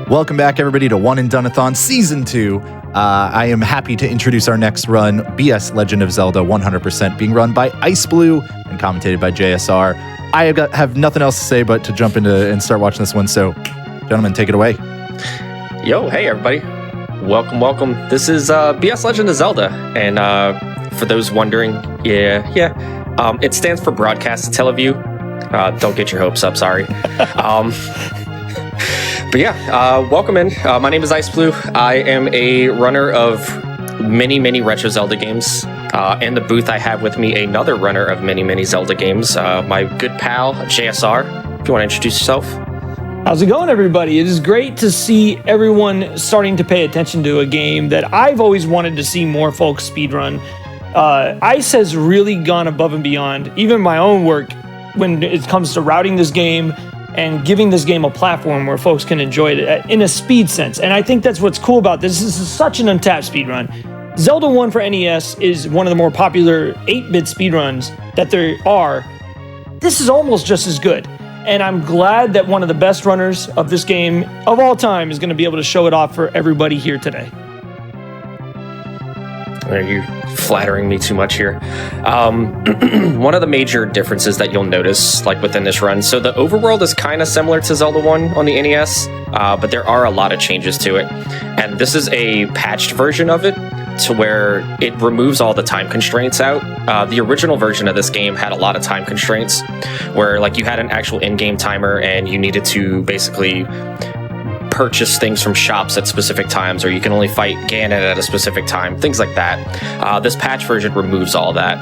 Welcome back, everybody, to One-and-Done-athon Season 2. I am happy to introduce our next run, BS Legend of Zelda 100%, being run by iceblue and commentated by JSR. I have nothing else to say but to jump into and start watching this one, so gentlemen, take it away. Yo, hey everybody. Welcome. This is BS Legend of Zelda, and for those wondering, it stands for Broadcast Teleview. Don't get your hopes up, sorry. But yeah, welcome in. My name is iceblue. I am a runner of many retro Zelda games. In the booth, I have with me another runner of many Zelda games, my good pal, JSR. If you want to introduce yourself. How's it going, everybody? It is great to see everyone starting to pay attention to a game that I've always wanted to see more folks speedrun. Ice has really gone above and beyond, even my own work, when it comes to routing this game and giving this game a platform where folks can enjoy it in a speed sense. And I think that's what's cool about this. This is such an untapped speedrun. Zelda 1 for NES is one of the more popular 8-bit speedruns that there are. This is almost just as good. And I'm glad that one of the best runners of this game of all time is going to be able to show it off for everybody here today. Are you flattering me too much here? One of the major differences that you'll notice, like within this run, so the overworld is kind of similar to Zelda 1 on the NES, but there are a lot of changes to it. And this is a patched version of it, to where it removes all the time constraints out. The original version of this game had a lot of time constraints, where like you had an actual in-game timer and you needed to basically purchase things from shops at specific times, or you can only fight Ganon at a specific time, things like that. This patch version removes all that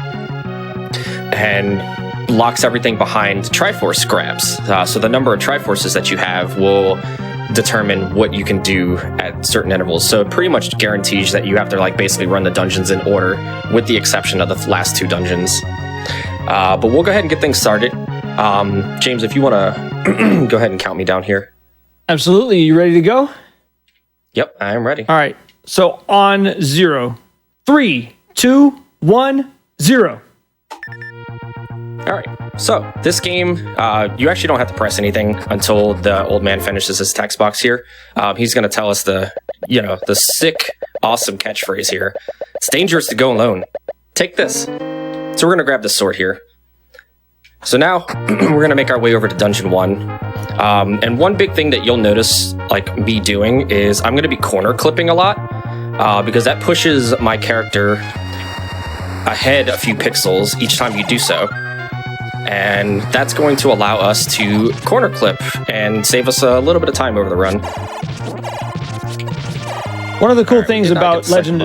and locks everything behind Triforce grabs. So the number of Triforces that you have will determine what you can do at certain intervals. So it pretty much guarantees that you have to like basically run the dungeons in order, with the exception of the last two dungeons. But we'll go ahead and get things started. James, if you want to go ahead and count me down here. Absolutely. You ready to go? Yep, I am ready. All right. So on 0, 3, 2, 1, 0. All right. So this game, you actually don't have to press anything until the old man finishes his text box here. He's going to tell us the sick, awesome catchphrase here. It's dangerous to go alone. Take this. So we're going to grab this sword here. So now we're going to make our way over to Dungeon 1. And one big thing that you'll notice like me doing is I'm going to be corner clipping a lot, because that pushes my character ahead a few pixels each time you do so. And that's going to allow us to corner clip and save us a little bit of time over the run. One of the cool things about Legend...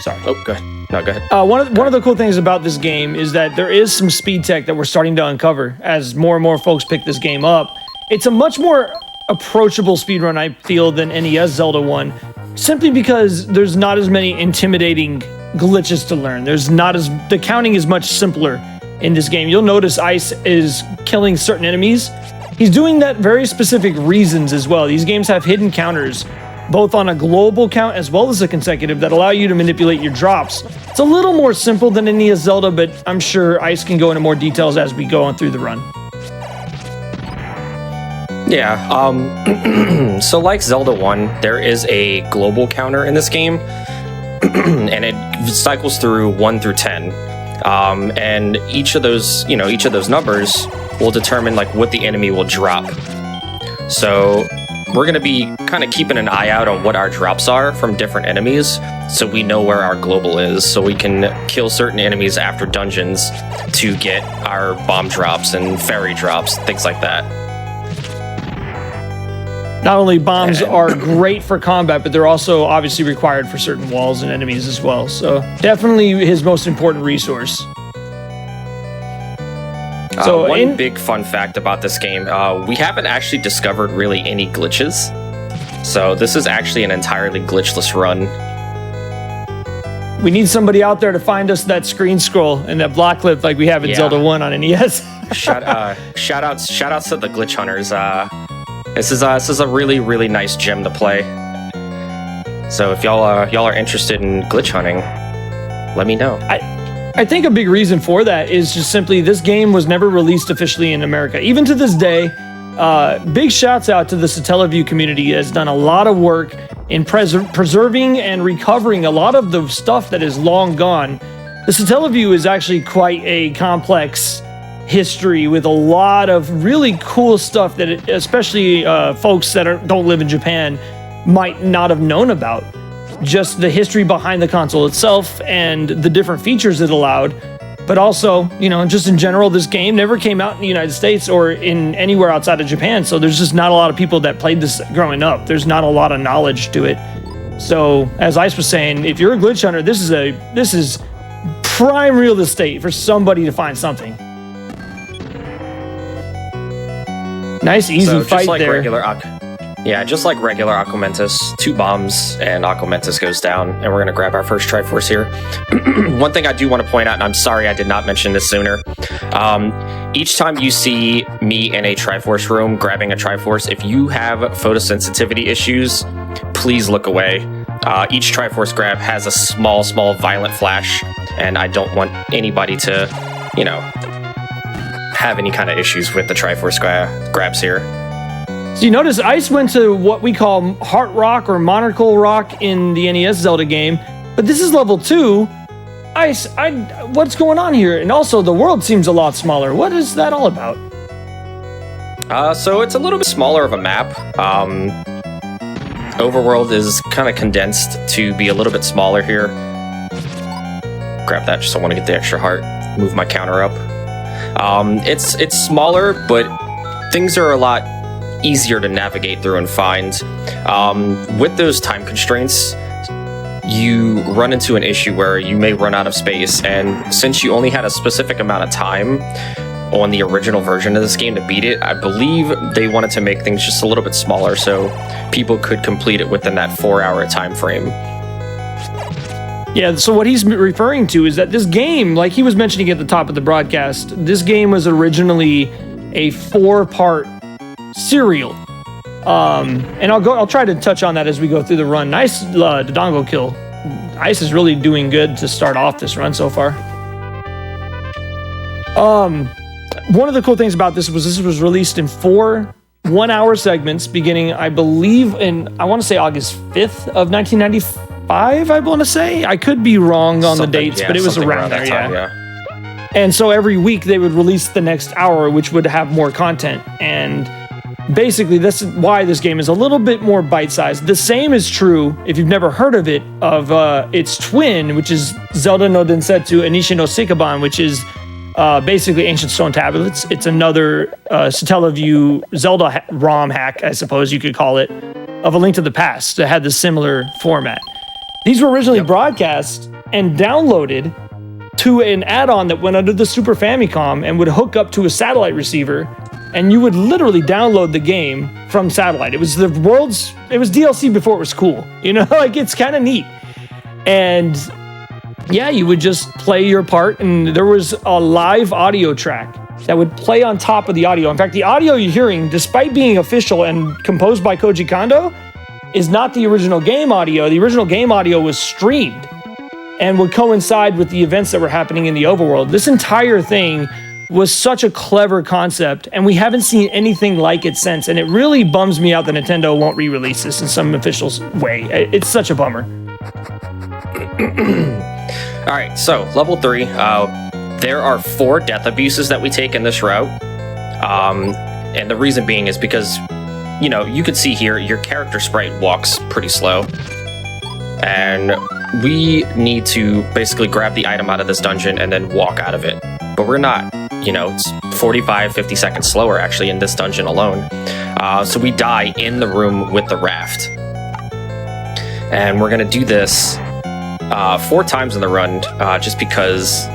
Sorry. Oh, go ahead. No, go ahead. One of the cool things about this game is that there is some speed tech that we're starting to uncover as more and more folks pick this game up. It's a much more approachable speedrun, I feel, than NES Zelda 1, simply because there's not as many intimidating glitches to learn. The counting is much simpler in this game. You'll notice Ice is killing certain enemies. He's doing that very specific reasons as well. These games have hidden counters, both on a global count as well as a consecutive, that allow you to manipulate your drops. It's a little more simple than NES Zelda, but I'm sure Ice can go into more details as we go on through the run. Yeah, so like Zelda 1, there is a global counter in this game, and it cycles through 1 through 10. And each of those numbers will determine like what the enemy will drop. So we're going to be kind of keeping an eye out on what our drops are from different enemies, so we know where our global is, so we can kill certain enemies after dungeons to get our bomb drops and fairy drops, things like that. Not only bombs are great for combat, but they're also obviously required for certain walls and enemies as well. So definitely his most important resource. So one big fun fact about this game, we haven't actually discovered really any glitches. So this is actually an entirely glitchless run. We need somebody out there to find us that screen scroll and that block clip like we have in Zelda 1 on NES. Shout outs to the glitch hunters. This is a really nice gem to play. So if y'all are interested in glitch hunting, let me know. I think a big reason for that is just simply this game was never released officially in America. Even to this day, big shouts out to the Satellaview community that has done a lot of work in preserving and recovering a lot of the stuff that is long gone. The Satellaview is actually quite a complex history with a lot of really cool stuff that especially folks that don't live in Japan might not have known about. Just the history behind the console itself and the different features it allowed. But also, just in general, this game never came out in the United States or in anywhere outside of Japan. So there's just not a lot of people that played this growing up. There's not a lot of knowledge to it. So as Ice was saying, if you're a glitch hunter, this is prime real estate for somebody to find something. Nice, easy fight like there. Just like regular Aquamentus, 2 bombs and Aquamentus goes down, and we're going to grab our first Triforce here. One thing I do want to point out, and I'm sorry I did not mention this sooner, each time you see me in a Triforce room grabbing a Triforce, if you have photosensitivity issues, please look away. Each Triforce grab has a small violent flash, and I don't want anybody to, have any kind of issues with the Triforce grabs here. So you notice Ice went to what we call Heart Rock or Monocle Rock in the NES Zelda game, but this is level 2. Ice, what's going on here? And also, the world seems a lot smaller. What is that all about? So it's a little bit smaller of a map. Overworld is kind of condensed to be a little bit smaller here. Grab that, just I want to get the extra heart. Move my counter up. It's smaller, but things are a lot easier to navigate through and find. With those time constraints, you run into an issue where you may run out of space, and since you only had a specific amount of time on the original version of this game to beat it, I believe they wanted to make things just a little bit smaller so people could complete it within that 4-hour time frame. Yeah, so what he's referring to is that this game, like he was mentioning at the top of the broadcast, this game was originally a 4-part serial. And I'll try to touch on that as we go through the run. Nice Dodongo kill. Ice is really doing good to start off this run so far. One of the cool things about this was released in 4 1-hour segments beginning, I believe, I want to say August 5th of 1995, I want to say. I could be wrong on the dates, but it was around there, yeah. And so every week they would release the next hour, which would have more content. And basically, that's why this game is a little bit more bite-sized. The same is true, if you've never heard of it, of its twin, which is Zelda no Densetsu Anishi no Sekaban, which is basically Ancient Stone Tablets. It's another Satellaview Zelda ROM hack, I suppose you could call it, of A Link to the Past that had the similar format. These were originally broadcast and downloaded to an add-on that went under the Super Famicom and would hook up to a satellite receiver, and you would literally download the game from satellite. It was DLC before it was cool. Like, it's kind of neat. And yeah, you would just play your part, and there was a live audio track that would play on top of the audio. In fact, the audio you're hearing, despite being official and composed by Koji Kondo, is not the original game audio. The original game audio was streamed and would coincide with the events that were happening in the overworld. This entire thing was such a clever concept, and we haven't seen anything like it since, and it really bums me out that Nintendo won't re-release this in some official way. It's such a bummer. All right, so level 3. There are 4 death abuses that we take in this route. And the reason being is because, you could see here, your character sprite walks pretty slow. And we need to basically grab the item out of this dungeon and then walk out of it. But we're not, it's 45, 50 seconds slower actually in this dungeon alone. So we die in the room with the raft. And we're going to do this 4 times in the run, just because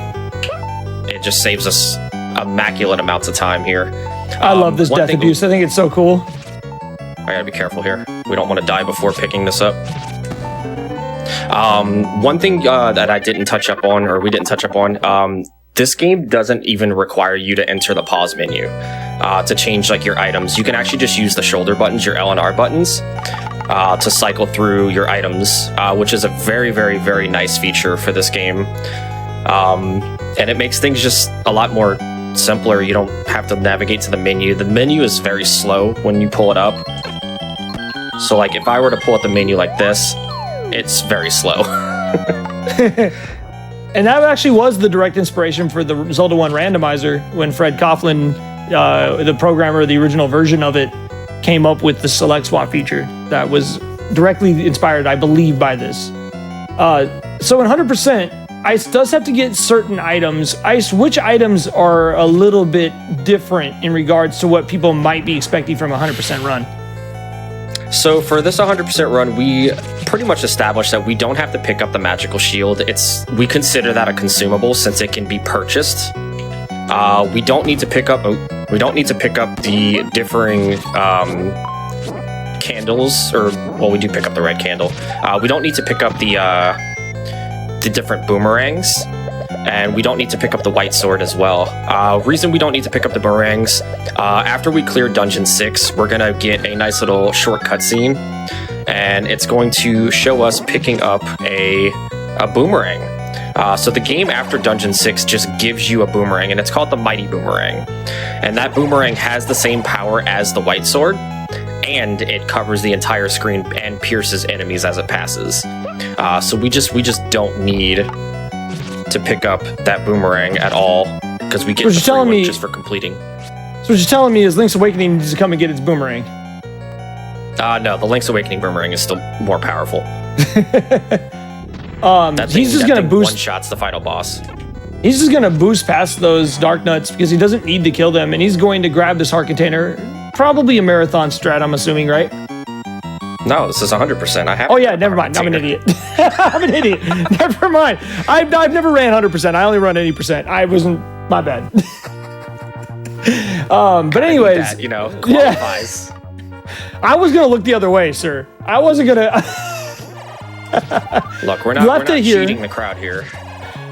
it just saves us immaculate amounts of time here. I love this death abuse. I think it's so cool. I gotta be careful here. We don't want to die before picking this up. One thing that I didn't touch up on, or we didn't touch up on, this game doesn't even require you to enter the pause menu to change your items. You can actually just use the shoulder buttons, your L and R buttons, to cycle through your items, which is a very, very, very nice feature for this game. And it makes things just a lot more simpler. You don't have to navigate to the menu. The menu is very slow when you pull it up. So like if I were to pull up the menu like this, it's very slow. And that actually was the direct inspiration for the Zelda 1 randomizer when Fred Coughlin, the programmer of the original version of it, came up with the select swap feature that was directly inspired, I believe, by this. So in 100%, Ice does have to get certain items. Ice, which items are a little bit different in regards to what people might be expecting from a 100% run? So for this 100% run, we pretty much established that we don't have to pick up the magical shield. We consider that a consumable since it can be purchased. We don't need to pick up the differing candles, or well, we do pick up the red candle. We don't need to pick up the different boomerangs, and we don't need to pick up the white sword as well. Reason we don't need to pick up the boomerangs, after we clear Dungeon 6, we're gonna get a nice little short cutscene, and it's going to show us picking up a boomerang. So the game after Dungeon 6 just gives you a boomerang, and it's called the Mighty Boomerang. And that boomerang has the same power as the white sword, and it covers the entire screen and pierces enemies as it passes. So we just don't need to pick up that boomerang at all, because we get the free one just for completing. So what you're telling me is Link's Awakening needs to come and get its boomerang? No, the Link's Awakening boomerang is still more powerful. He's just gonna boost one-shots the final boss. He's just gonna boost past those Dark Nuts because he doesn't need to kill them, and he's going to grab this heart container. Probably a marathon strat, I'm assuming, right? No, this is 100%. I have. Oh yeah, never mind. I'm an idiot. I'm an idiot. Never mind. I've never ran 100%. I only run 80%. I wasn't. My bad. But anyways, that, qualifies. Yeah. I was gonna look the other way, sir. I wasn't gonna. Look, we're not cheating the crowd here.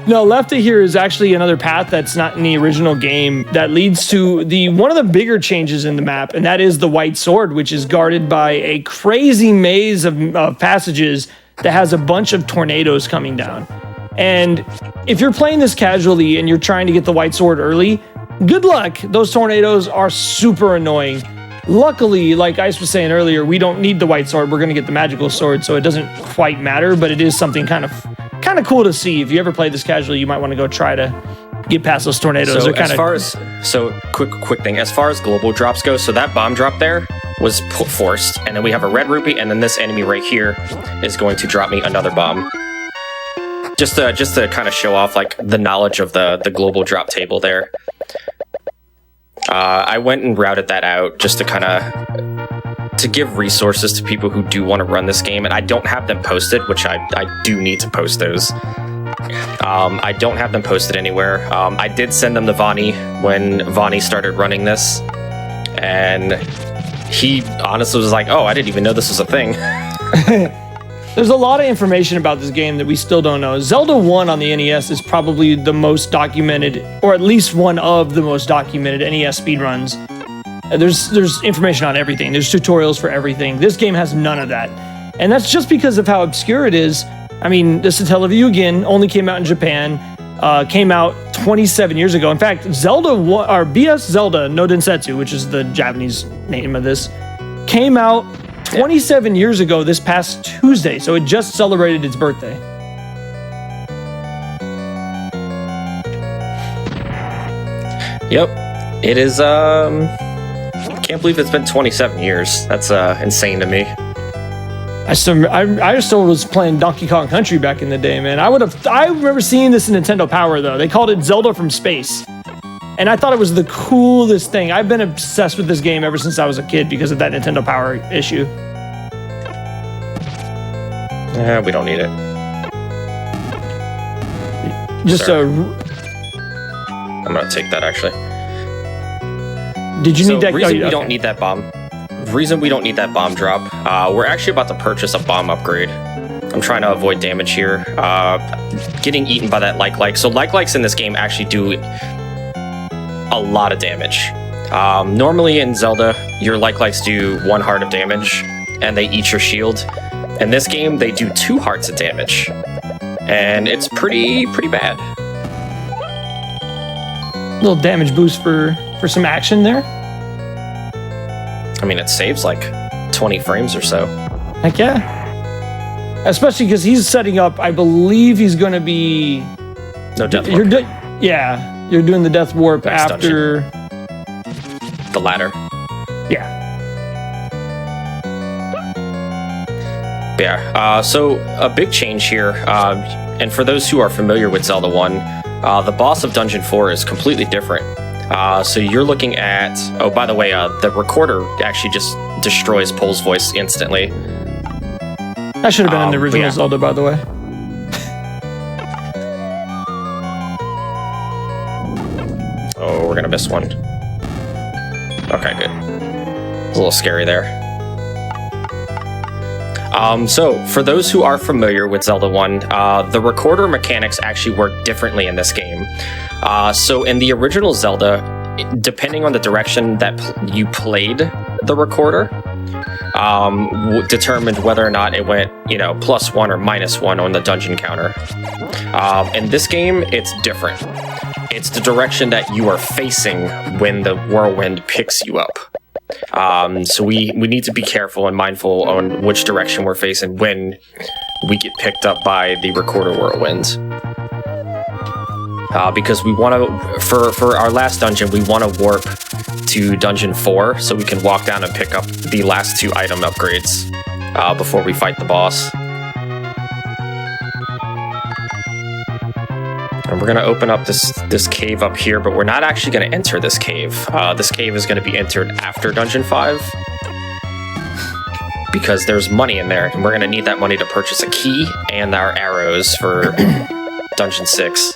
No, left to here is actually another path that's not in the original game that leads to one of the bigger changes in the map, and that is the White Sword, which is guarded by a crazy maze of passages that has a bunch of tornadoes coming down. And if you're playing this casually and you're trying to get the White Sword early, good luck. Those tornadoes are super annoying. Luckily, like Ice was saying earlier, we don't need the White Sword. We're going to get the magical sword, so it doesn't quite matter, but it is something kind of cool to see. If you ever play this casually, you might want to go try to get past those tornadoes. Quick thing, as far as global drops go, so that bomb drop there was forced, and then we have a red rupee, and then this enemy right here is going to drop me another bomb. Just to kind of show off like the knowledge of the global drop table there. I went and routed that out just to give resources to people who do want to run this game, and I don't have them posted, which I do need to post those. I don't have them posted anywhere. I did send them to Vani when Vani started running this, and he honestly was like, oh, I didn't even know this was a thing. There's a lot of information about this game that we still don't know. Zelda 1 on the NES is probably the most documented, or at least one of the most documented NES speedruns. There's information on everything. There's tutorials for everything. This game has none of that. And that's just because of how obscure it is. I mean, this Satellaview again only came out in Japan, came out 27 years ago. In fact, Zelda 1, or BS Zelda no Densetsu, which is the Japanese name of this, came out 27 years ago this past Tuesday. So it just celebrated its birthday. Yep. It is, can't believe it's been 27 years. That's insane to me. I still was playing Donkey Kong Country back in the day, man. I remember seeing this in Nintendo Power, though. They called it Zelda from Space. And I thought it was the coolest thing. I've been obsessed with this game ever since I was a kid because of that Nintendo Power issue. We don't need it. I'm gonna take that, actually. Did you need that? We don't need that bomb. Reason we don't need that bomb drop. We're actually about to purchase a bomb upgrade. I'm trying to avoid damage here. Getting eaten by that like. So like-likes in this game actually do a lot of damage. Normally in Zelda, your like-likes do 1 heart of damage, and they eat your shield. In this game, they do 2 hearts of damage, and it's pretty bad. Little damage boost for some action there. I mean, it saves like 20 frames or so. Heck yeah. Especially because he's setting up, I believe he's going to be... No death warp. You're doing the death warp Next after... The ladder. Yeah. Yeah, so a big change here, and for those who are familiar with Zelda 1, the boss of Dungeon 4 is completely different. So you're looking at... Oh, by the way, the recorder actually just destroys Pole's voice instantly. That should have been in the original Zelda, by the way. Oh, we're gonna miss one. Okay, good. It's a little scary there. So, for those who are familiar with Zelda 1, the recorder mechanics actually work differently in this game. So, in the original Zelda, depending on the direction that you played the recorder, determined whether or not it went, +1 or -1 on the dungeon counter. In this game, it's different. It's the direction that you are facing when the whirlwind picks you up. So we need to be careful and mindful on which direction we're facing when we get picked up by the recorder whirlwind. Because we want to, for our last dungeon, we want to warp to dungeon 4 so we can walk down and pick up the last 2 item upgrades before we fight the boss. And we're going to open up this cave up here, but we're not actually going to enter this cave. This cave is going to be entered after Dungeon 5. Because there's money in there, and we're going to need that money to purchase a key and our arrows for Dungeon 6.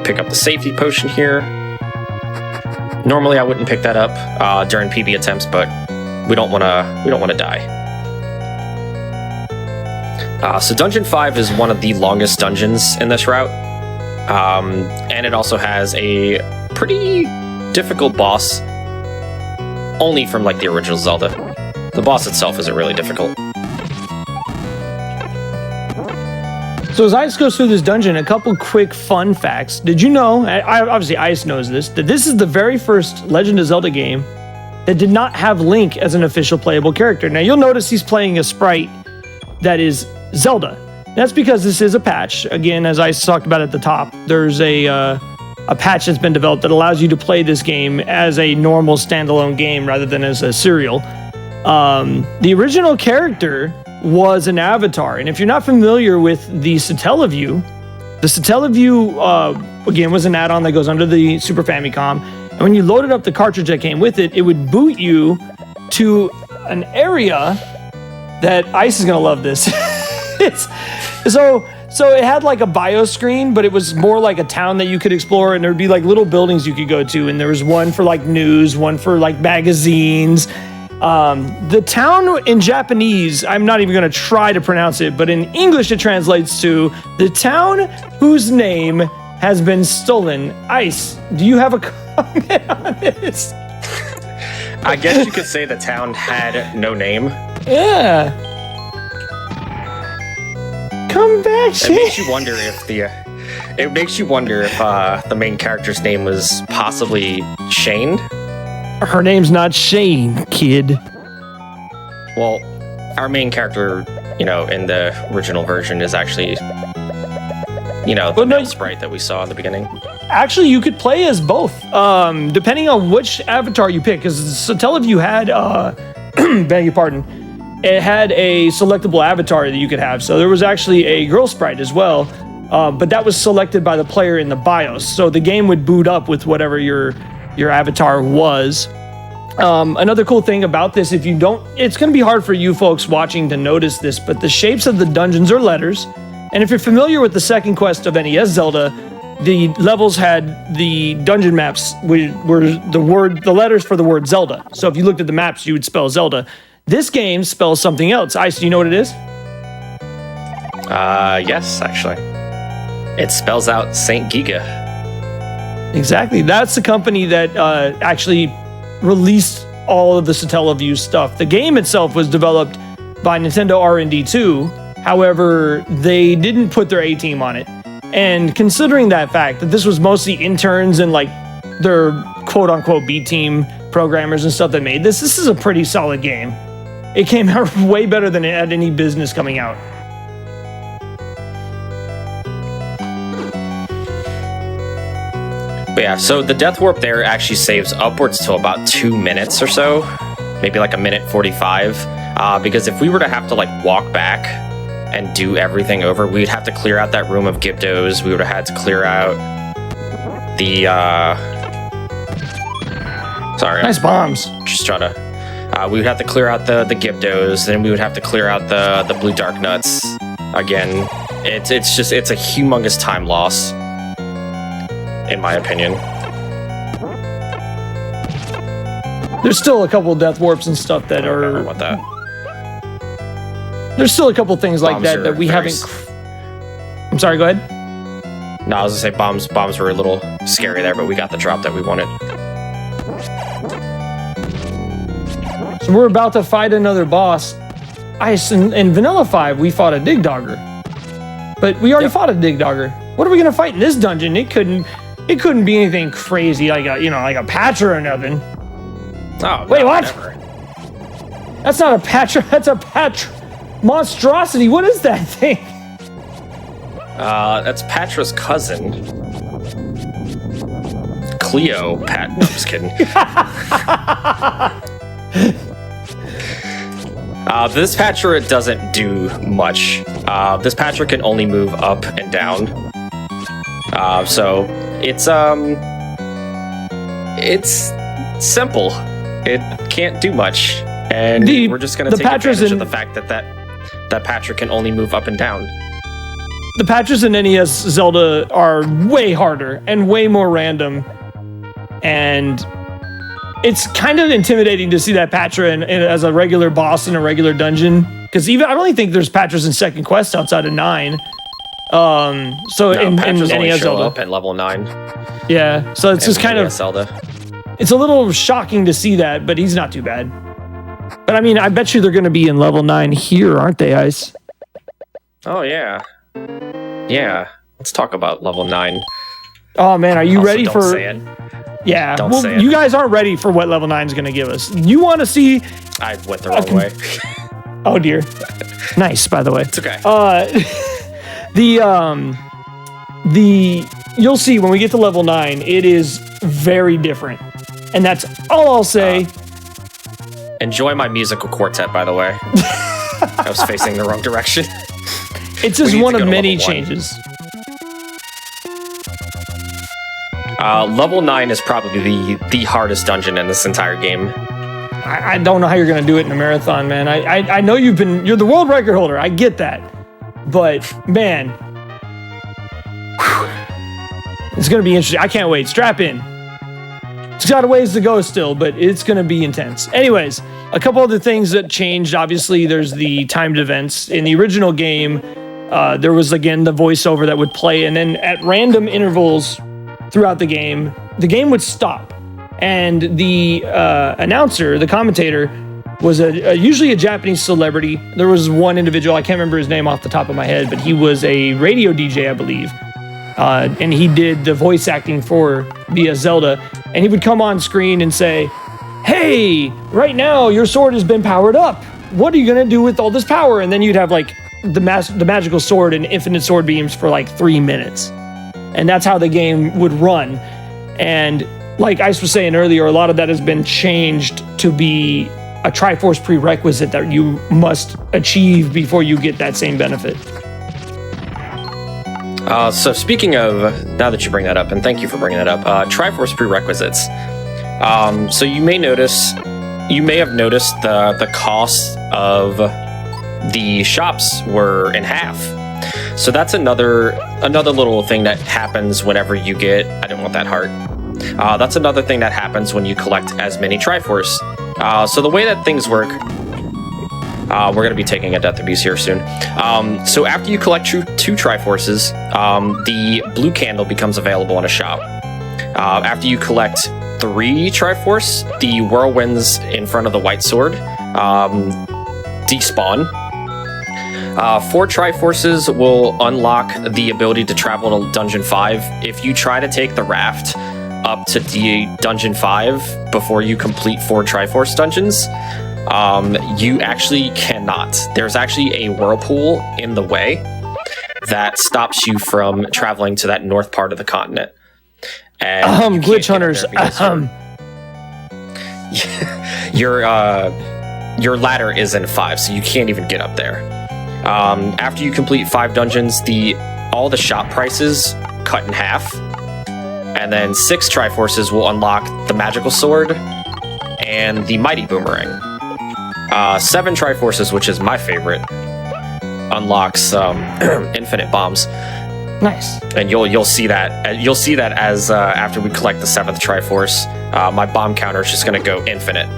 Pick up the safety potion here. Normally I wouldn't pick that up during PB attempts, but we don't want to die. So Dungeon 5 is one of the longest dungeons in this route, and it also has a pretty difficult boss, only from like the original Zelda. The boss itself isn't really difficult. So as Ice goes through this dungeon, a couple quick fun facts. Did you know, obviously Ice knows this, that this is the very first Legend of Zelda game that did not have Link as an official playable character. Now you'll notice he's playing a sprite that is Zelda. That's because this is a patch. Again, as I talked about at the top, there's a patch that's been developed that allows you to play this game as a normal standalone game rather than as a serial. The original character was an avatar, and if you're not familiar with the Satellaview, the Satellaview, again, was an add-on that goes under the Super Famicom, and when you loaded up the cartridge that came with it, it would boot you to an area that Ice is gonna love this. So it had like a bio screen, but it was more like a town that you could explore, and there would be like little buildings you could go to, and there was one for like news, one for like magazines. The town in Japanese, I'm not even going to try to pronounce it, but in English it translates to the town whose name has been stolen. Ice, do you have a comment on this? I guess you could say the town had no name. Yeah. Come back, Shane. It makes you wonder if the main character's name was possibly Shane. Her name's not Shane, kid. Well, our main character, in the original version is actually, the male sprite that we saw in the beginning. Actually, you could play as both, depending on which avatar you pick. Because Satellaview had, beg your pardon, it had a selectable avatar that you could have. So there was actually a girl sprite as well, but that was selected by the player in the BIOS. So the game would boot up with whatever your avatar was. Another cool thing about this, it's going to be hard for you folks watching to notice this, but the shapes of the dungeons are letters. And if you're familiar with the second quest of NES Zelda, the levels had the dungeon maps were the letters for the word Zelda. So if you looked at the maps, you would spell Zelda. This game spells something else. Ice, do you know what it is? Yes, actually. It spells out Saint Giga. Exactly. That's the company that actually released all of the Satellaview stuff. The game itself was developed by Nintendo R&D 2. However, they didn't put their A-team on it. And considering that fact that this was mostly interns and like their quote-unquote B-team programmers and stuff that made this is a pretty solid game. It came out way better than it had any business coming out. But yeah, so the death warp there actually saves upwards to about 2 minutes or so, maybe like 1:45. Because if we were to have to like walk back and do everything over, we'd have to clear out that room of Gyptos. We would have had to clear out the sorry, nice bombs. Just try to. We would have to clear out the Gyptos, then we would have to clear out the blue dark nuts. Again, it's a humongous time loss, in my opinion. There's still a couple of death warps and stuff that are. What that? There's still a couple things like Bombs that we haven't. I'm sorry. Go ahead. No, I was gonna say bombs were a little scary there, but we got the drop that we wanted. So we're about to fight another boss. In Vanilla 5, we fought a Dig Dogger, but we already fought a Dig Dogger. What are we gonna fight in this dungeon? It couldn't be anything crazy like a Patra or nothing. Oh, wait, no, what? Never. That's not a Patra. That's a Patra monstrosity. What is that thing? That's Patra's cousin. Cleo. No, I'm just kidding. This Patra doesn't do much. This Patra can only move up and down. So it's simple. It can't do much, and we're just gonna take advantage of the fact that Patra can only move up and down. The Patras in NES Zelda are way harder and way more random, and it's kind of intimidating to see that Patra as a regular boss in a regular dungeon. Because I don't even think there's Patras in Second Quest outside of 9. In NES Zelda up at level 9. Yeah, so it's just kind of Zelda. It's a little shocking to see that, but he's not too bad. But I mean, I bet you they're going to be in level 9 here, aren't they, Ice? Oh yeah, yeah. Let's talk about level 9. Oh man, are you ready for? Say it. Yeah, don't say it. You guys aren't ready for what level 9 is going to give us. You want to see? I went the wrong way. Oh dear. Nice, by the way. It's okay. You'll see when we get to level 9, it is very different. And that's all I'll say. Enjoy my musical quartet, by the way. I was facing the wrong direction. It's just one of many changes. Level 9 is probably the hardest dungeon in this entire game. I don't know how you're going to do it in a marathon, man. I know you're the world record holder. I get that. But, man, it's going to be interesting. I can't wait. Strap in. It's got a ways to go still, but it's going to be intense. Anyways, a couple other things that changed. Obviously, there's the timed events. In the original game, there was, again, the voiceover that would play, and then at random intervals throughout the game would stop. And the announcer, the commentator, was usually a Japanese celebrity. There was one individual, I can't remember his name off the top of my head, but he was a radio DJ, I believe. And he did the voice acting for the Zelda. And he would come on screen and say, "Hey, right now your sword has been powered up. What are you going to do with all this power?" And then you'd have like the magical sword and infinite sword beams for like 3 minutes. And that's how the game would run. And like Ice was saying earlier, a lot of that has been changed to be a Triforce prerequisite that you must achieve before you get that same benefit. So speaking of, now that you bring that up, and thank you for bringing that up, Triforce prerequisites. So you may have noticed the cost of the shops were in half. So that's another little thing that happens whenever you get, I didn't want that heart. That's another thing that happens when you collect as many Triforce. So the way that things work, we're going to be taking a Death Abuse here soon. So after you collect two Triforces, the blue candle becomes available in a shop. After you collect 3 Triforce, the whirlwinds in front of the white sword despawn. 4 Triforces will unlock the ability to travel to Dungeon 5. If you try to take the raft up to the Dungeon 5 before you complete 4 Triforce dungeons, you actually cannot. There's actually a whirlpool in the way that stops you from traveling to that north part of the continent. And glitch hunters. Your ladder is in 5, so you can't even get up there. After you complete 5 dungeons, all the shop prices cut in half, and then 6 Triforces will unlock the magical sword and the mighty boomerang. 7 Triforces, which is my favorite, unlocks infinite bombs. Nice. And you'll see that as after we collect the 7th Triforce, my bomb counter is just going to go infinite.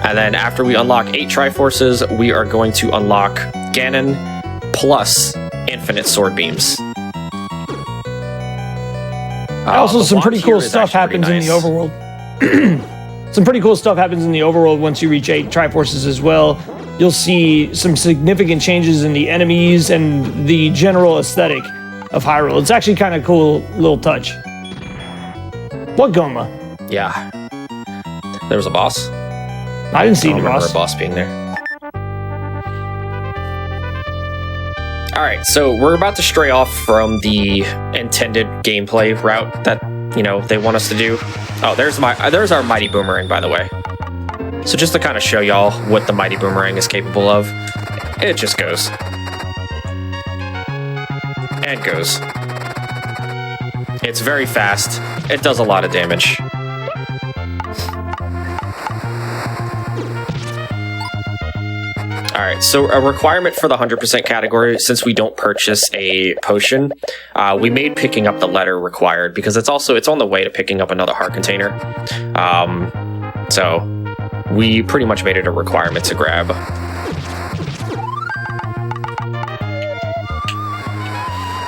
And then after we unlock 8 Triforces, we are going to unlock Ganon plus infinite sword beams. Also, some pretty cool stuff happens in the overworld. Some pretty cool stuff happens in the overworld once you reach 8 Triforces as well. You'll see some significant changes in the enemies and the general aesthetic of Hyrule. It's actually kind of cool little touch. What Goma? Yeah. There was a boss. I didn't see I don't any remember a boss being there. Alright, so we're about to stray off from the intended gameplay route that, they want us to do. Oh, there's our Mighty Boomerang, by the way. So just to kind of show y'all what the Mighty Boomerang is capable of, it just goes. And goes. It's very fast. It does a lot of damage. Alright, so a requirement for the 100% category, since we don't purchase a potion, we made picking up the letter required, because it's on the way to picking up another heart container. So we pretty much made it a requirement to grab.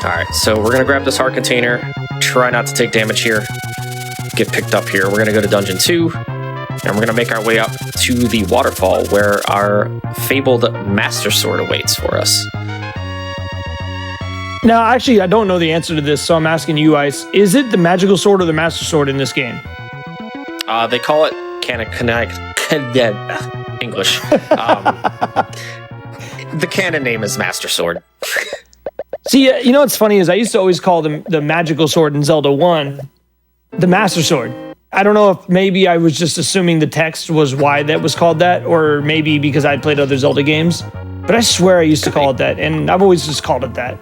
Alright, so we're gonna grab this heart container, try not to take damage here, get picked up here. We're gonna go to Dungeon 2, and we're gonna make our way up to the waterfall where our fabled Master Sword awaits for us. Now, actually, I don't know the answer to this, so I'm asking you, Ice. Is it the Magical Sword or the Master Sword in this game? They call it English. The canon name is Master Sword. See, what's funny is I used to always call the Magical Sword in Zelda 1 the Master Sword. I don't know if maybe I was just assuming the text was why that was called that, or maybe because I'd played other Zelda games. But I swear I used to call it that, and I've always just called it that.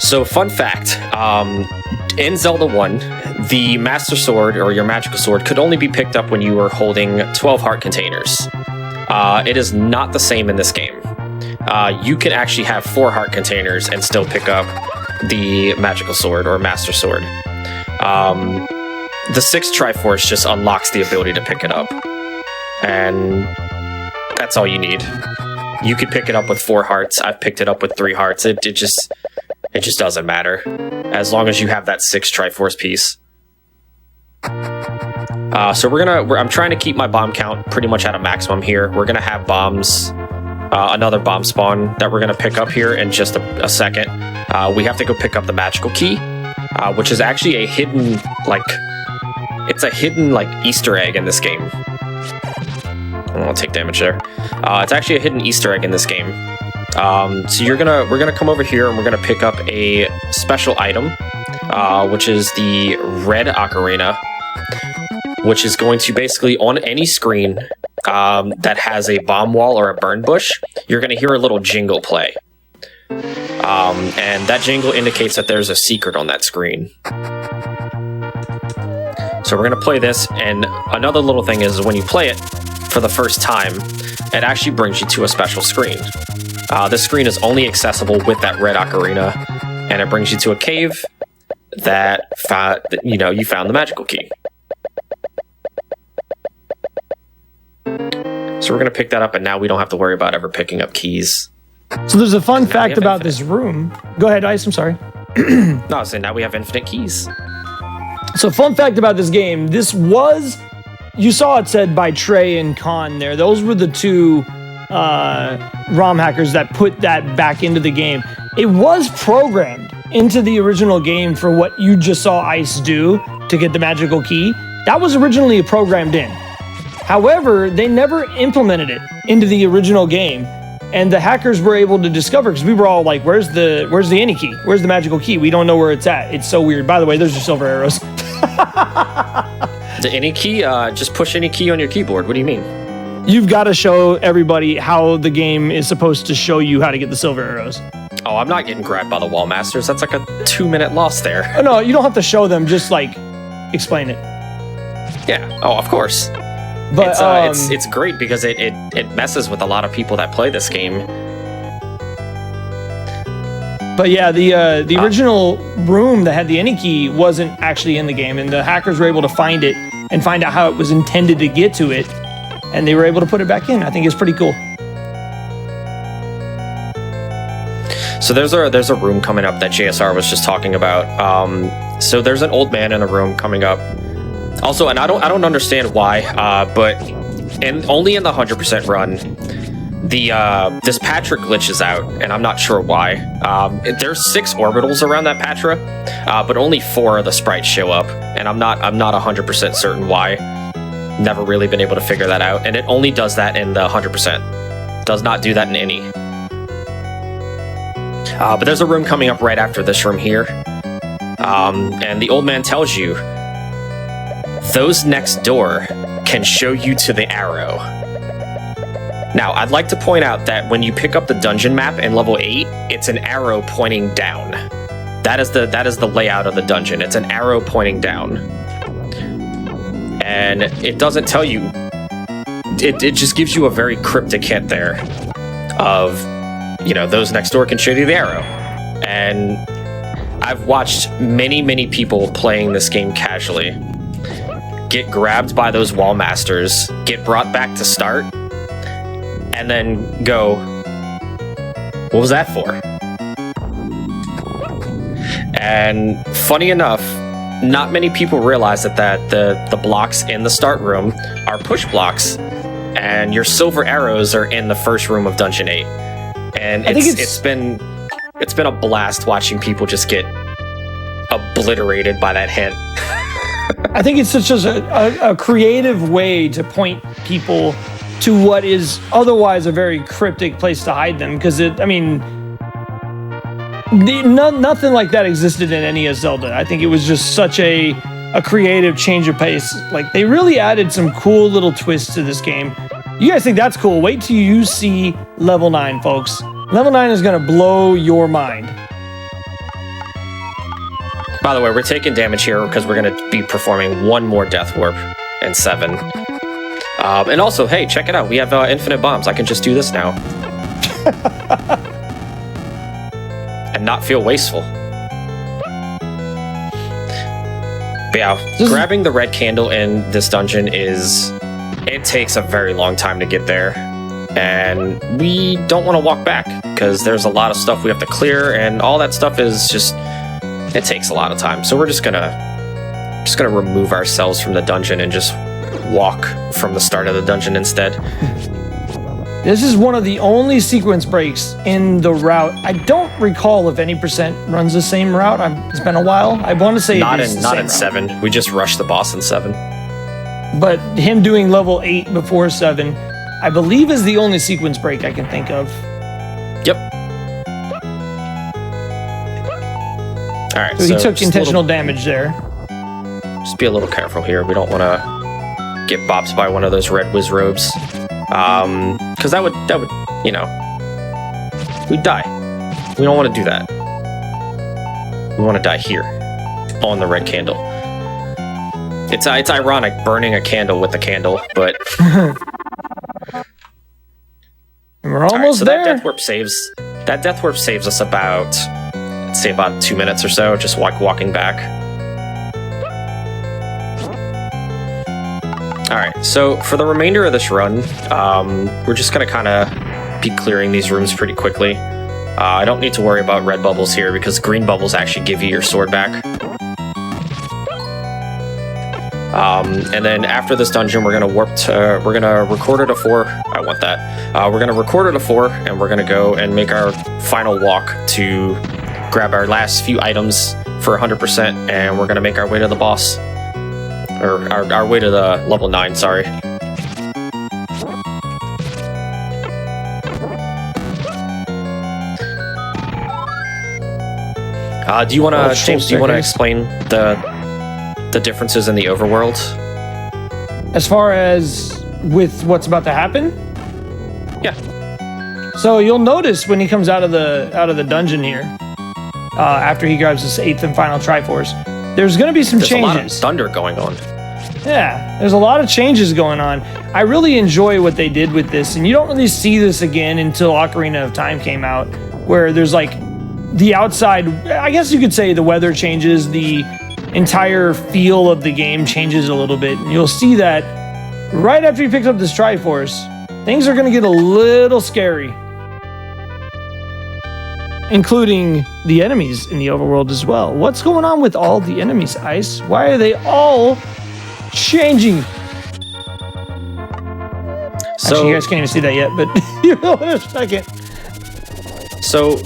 So, fun fact, in Zelda 1, the Master Sword, or your Magical Sword, could only be picked up when you were holding 12 heart containers. It is not the same in this game. You can actually have 4 heart containers and still pick up the Magical Sword, or Master Sword. The 6th Triforce just unlocks the ability to pick it up. And that's all you need. You could pick it up with 4 hearts. I've picked it up with 3 hearts. It just doesn't matter. As long as you have that 6th Triforce piece. So I'm trying to keep my bomb count pretty much at a maximum here. We're gonna have bombs, another bomb spawn that we're gonna pick up here in just a second. We have to go pick up the magical key, which is actually a hidden, it's a hidden Easter egg in this game. I don't want to take damage there. It's actually a hidden Easter egg in this game. So we're gonna come over here and we're gonna pick up a special item, which is the red ocarina, which is going to basically, on any screen that has a bomb wall or a burn bush, you're gonna hear a little jingle play. And that jingle indicates that there's a secret on that screen. So we're gonna play this, and another little thing is when you play it for the first time, it actually brings you to a special screen. This screen is only accessible with that red ocarina, and it brings you to a cave that you found the magical key. So we're gonna pick that up, and now we don't have to worry about ever picking up keys. So there's a fun fact about this room. Go ahead, Ice, I'm sorry. No, so now we have infinite keys. So fun fact about this game, you saw it said by Trey and Khan there. Those were the two ROM hackers that put that back into the game. It was programmed into the original game for what you just saw Ice do to get the magical key. That was originally programmed in. However, they never implemented it into the original game, and the hackers were able to discover, because we were all like, where's the any key? Where's the magical key? We don't know where it's at. It's so weird. By the way, those are silver arrows. The any key? Just push any key on your keyboard. What do you mean? You've got to show everybody how the game is supposed to show you how to get the silver arrows. Oh, I'm not getting grabbed by the wall masters. That's like a 2-minute loss there. Oh, no, you don't have to show them. Just like explain it. Yeah. Oh, of course. But it's great because it messes with a lot of people that play this game. But yeah, the original room that had the any key wasn't actually in the game, and the hackers were able to find it and find out how it was intended to get to it, and they were able to put it back in. I think it's pretty cool. So there's a room coming up that JSR was just talking about. So there's an old man in a room coming up. Also, and I don't understand why, but only in the 100% run, this Patra glitches out, and I'm not sure why. There's 6 orbitals around that Patra, but only 4 of the sprites show up, and I'm not 100% certain why. Never really been able to figure that out, and it only does that in the 100%. Does not do that in any. But there's a room coming up right after this room here, and the old man tells you those next door can show you to the arrow. Now, I'd like to point out that when you pick up the dungeon map in level 8, it's an arrow pointing down. That is the layout of the dungeon. It's an arrow pointing down. And it doesn't tell you, it just gives you a very cryptic hint there of, those next door can show you the arrow. And I've watched many people playing this game casually get grabbed by those wall masters, get brought back to start, and then go, what was that for? And funny enough, not many people realize that the blocks in the start room are push blocks, and your silver arrows are in the first room of Dungeon 8. And it's been a blast watching people just get obliterated by that hint. I think it's such a creative way to point people to what is otherwise a very cryptic place to hide them, because nothing like that existed in any of Zelda. I think it was just such a creative change of pace. Like, they really added some cool little twists to this game. You guys think that's cool? Wait till you see level 9, folks. Level 9 is going to blow your mind. By the way, we're taking damage here because we're going to be performing one more Death Warp in 7. And also, hey, check it out. We have infinite bombs. I can just do this now. And not feel wasteful. But yeah, grabbing the red candle in this dungeon it takes a very long time to get there. And we don't want to walk back because there's a lot of stuff we have to clear, and all that stuff is just... it takes a lot of time, so we're just gonna remove ourselves from the dungeon and just walk from the start of the dungeon instead. This is one of the only sequence breaks in the route. I don't recall if any percent runs the same route. It's been a while. I want to say not in 7. We just rushed the boss in 7. But him doing level 8 before 7, I believe, is the only sequence break I can think of. Yep. All right, so he took intentional damage there. Just be a little careful here. We don't want to get bopped by one of those red whiz robes, because that would we'd die. We don't want to do that. We want to die here on the red candle. It's ironic burning a candle with a candle, but we're almost there. That death warp saves us about, say, about 2 minutes or so, just walking back. Alright, so for the remainder of this run, we're just going to kind of be clearing these rooms pretty quickly. I don't need to worry about red bubbles here, because green bubbles actually give you your sword back. And then after this dungeon, we're gonna we're gonna record it to 4. I want that. We're gonna record it to 4, and we're gonna go and make our final walk to grab our last few items for 100%, and we're gonna make our way to the boss, or our way to the level 9. Sorry. Do you want to, James? Do you want to explain the differences in the overworld? As far as with what's about to happen? Yeah. So you'll notice when he comes out of the dungeon here, after he grabs this 8th and final Triforce, there's going to be some changes. There's a lot of thunder going on. Yeah, there's a lot of changes going on. I really enjoy what they did with this, and you don't really see this again until Ocarina of Time came out, where there's like the outside, I guess you could say the weather changes, the entire feel of the game changes a little bit. And you'll see that right after he picks up this Triforce, things are going to get a little scary. Including the enemies in the overworld as well. What's going on with all the enemies, Ice? Why are they all changing? So, actually, you guys can't even see that yet, but you will in a second. So,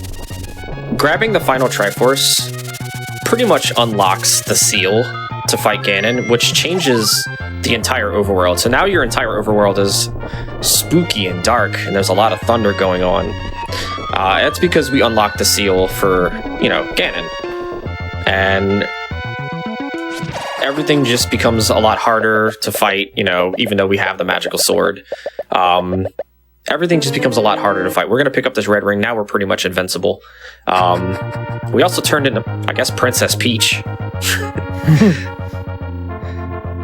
grabbing the final Triforce pretty much unlocks the seal to fight Ganon, which changes the entire overworld. So now your entire overworld is spooky and dark, and there's a lot of thunder going on. That's because we unlocked the seal for, Ganon. And everything just becomes a lot harder to fight, even though we have the magical sword. Everything just becomes a lot harder to fight. We're going to pick up this red ring. Now we're pretty much invincible. We also turned into, I guess, Princess Peach.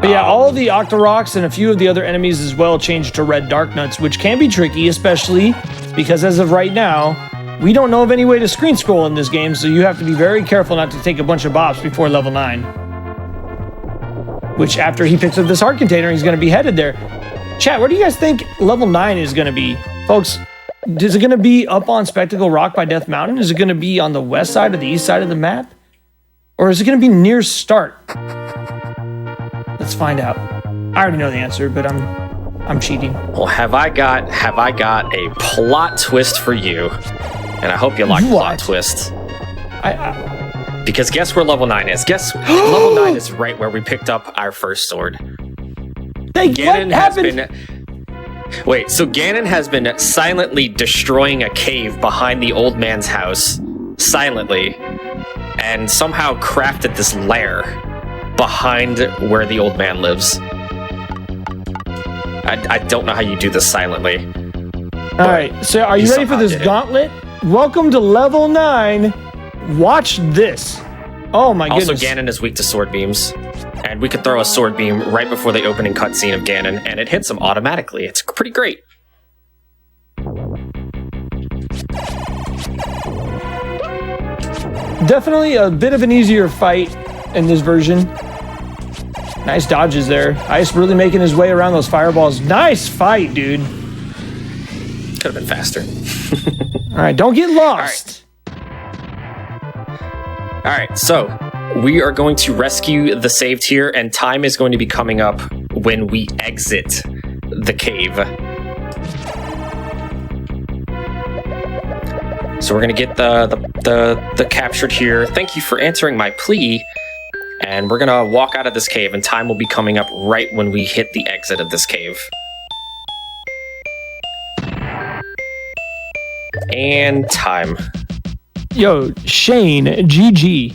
But yeah, all of the Octoroks and a few of the other enemies as well changed to red Dark Nuts, which can be tricky, especially because as of right now, we don't know of any way to screen scroll in this game, so you have to be very careful not to take a bunch of bops before level 9. Which, after he picks up this heart container, he's going to be headed there. Chat, where do you guys think level 9 is going to be? Folks, is it going to be up on Spectacle Rock by Death Mountain? Is it going to be on the west side or the east side of the map? Or is it going to be near start? Let's find out. I already know the answer, but I'm cheating. Well, have I got a plot twist for you? And I hope you like plot twists. Because guess where level 9 is? Guess level 9 is right where we picked up our first sword. Ganon has been silently destroying a cave behind the old man's house, silently, and somehow crafted this lair behind where the old man lives. I don't know how you do this silently. All right, so are you ready for this gauntlet? Welcome to level 9. Watch this. Oh my goodness. Also, Ganon is weak to sword beams. And we could throw a sword beam right before the opening cutscene of Ganon, and it hits him automatically. It's pretty great. Definitely a bit of an easier fight in this version. Nice dodges there. Ice really making his way around those fireballs. Nice fight, dude. Could have been faster. All right, don't get lost. All right, so we are going to rescue the saved here, and time is going to be coming up when we exit the cave. So we're going to get the captured here. Thank you for answering my plea. And we're going to walk out of this cave, and time will be coming up right when we hit the exit of this cave. And time. Yo, Shane, GG.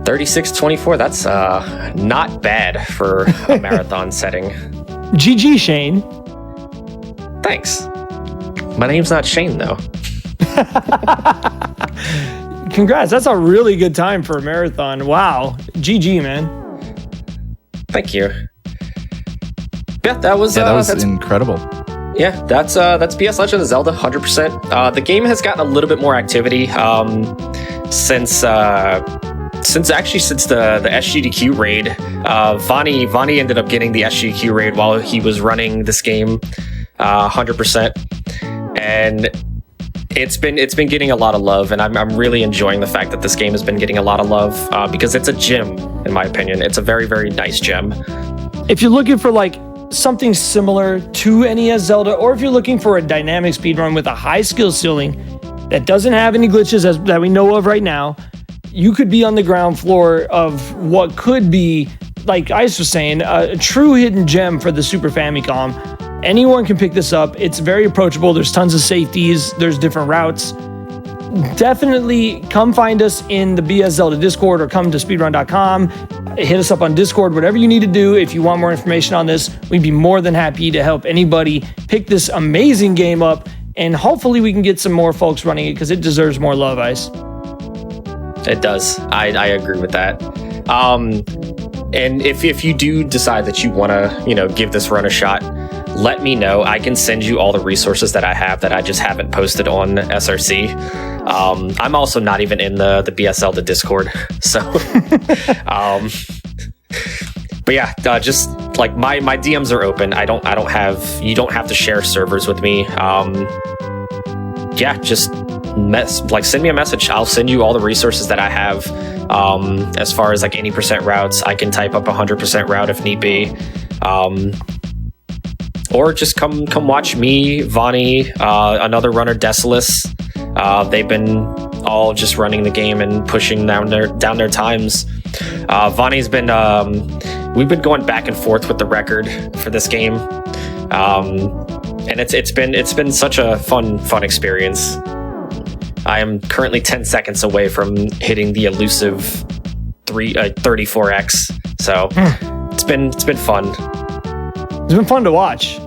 36:24, that's not bad for a marathon setting. GG, Shane. Thanks. My name's not Shane, though. Congrats, that's a really good time for a marathon. Wow. GG, man. Thank you. Yeah, that was incredible. Yeah, that's BS Legend of Zelda, 100%. The game has gotten a little bit more activity since the SGDQ raid. Vani ended up getting the SGDQ raid while he was running this game 100%. And It's been getting a lot of love, and I'm really enjoying the fact that this game has been getting a lot of love because it's a gem, in my opinion. It's a very, very nice gem. If you're looking for like something similar to NES Zelda, or if you're looking for a dynamic speedrun with a high skill ceiling that doesn't have any glitches that we know of right now, you could be on the ground floor of what could be, like Ice was saying, a true hidden gem for the Super Famicom. Anyone can pick this up. It's very approachable. There's tons of safeties. There's different routes. Definitely come find us in the BS Zelda Discord or come to speedrun.com. Hit us up on Discord, whatever you need to do. If you want more information on this, we'd be more than happy to help anybody pick this amazing game up. And hopefully we can get some more folks running it because it deserves more love, Ice. It does. I agree with that. And if you do decide that you want to, give this run a shot, let me know. I can send you all the resources that I have that I just haven't posted on SRC. I'm also not even in the BS Zelda Discord. So, but yeah, just like my DMs are open. You don't have to share servers with me. Yeah, just send me a message. I'll send you all the resources that I have. As far as like any percent routes, I can type up 100% route if need be. Or just come watch me, Vonnie, another runner, Decilis. They've been all just running the game and pushing down their times. Vonnie's been we've been going back and forth with the record for this game, and it's been such a fun experience. I am currently 10 seconds away from hitting the elusive 34x. So it's been fun. It's been fun to watch.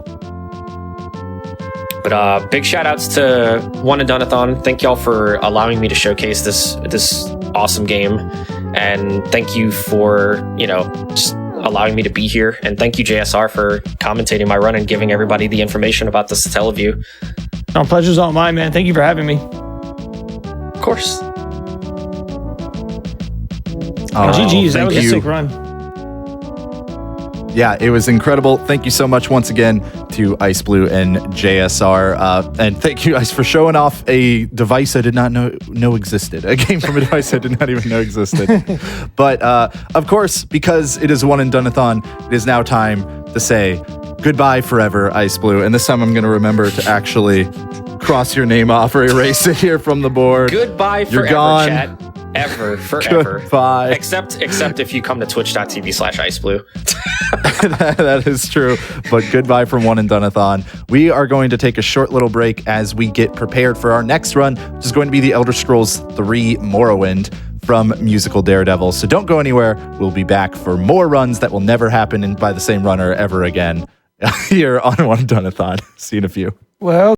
But big shout outs to One-and-Done-athon. Thank y'all for allowing me to showcase this awesome game. And thank you for, just allowing me to be here. And thank you, JSR, for commentating my run and giving everybody the information about the Satellaview. No, pleasure's all mine, man. Thank you for having me. Of course. GG's, that was a sick run. Yeah, it was incredible. Thank you so much once again to iceblue and JSR. And thank you guys for showing off a device I did not know existed. A game from a device I did not even know existed. But of course, because it is a one-and-done-athon, it is now time to say goodbye forever, iceblue. And this time I'm going to remember to actually cross your name off or erase it here from the board. Goodbye forever, You're gone. chat. Forever. Goodbye. Except if you come to twitch.tv/iceblue. That is true. But goodbye from One-and-Done-athon. We are going to take a short little break as we get prepared for our next run, which is going to be the Elder Scrolls 3 Morrowind from Musical Daredevil. So don't go anywhere. We'll be back for more runs that will never happen by the same runner ever again here on One-and-Done-athon. See you in a few. Well,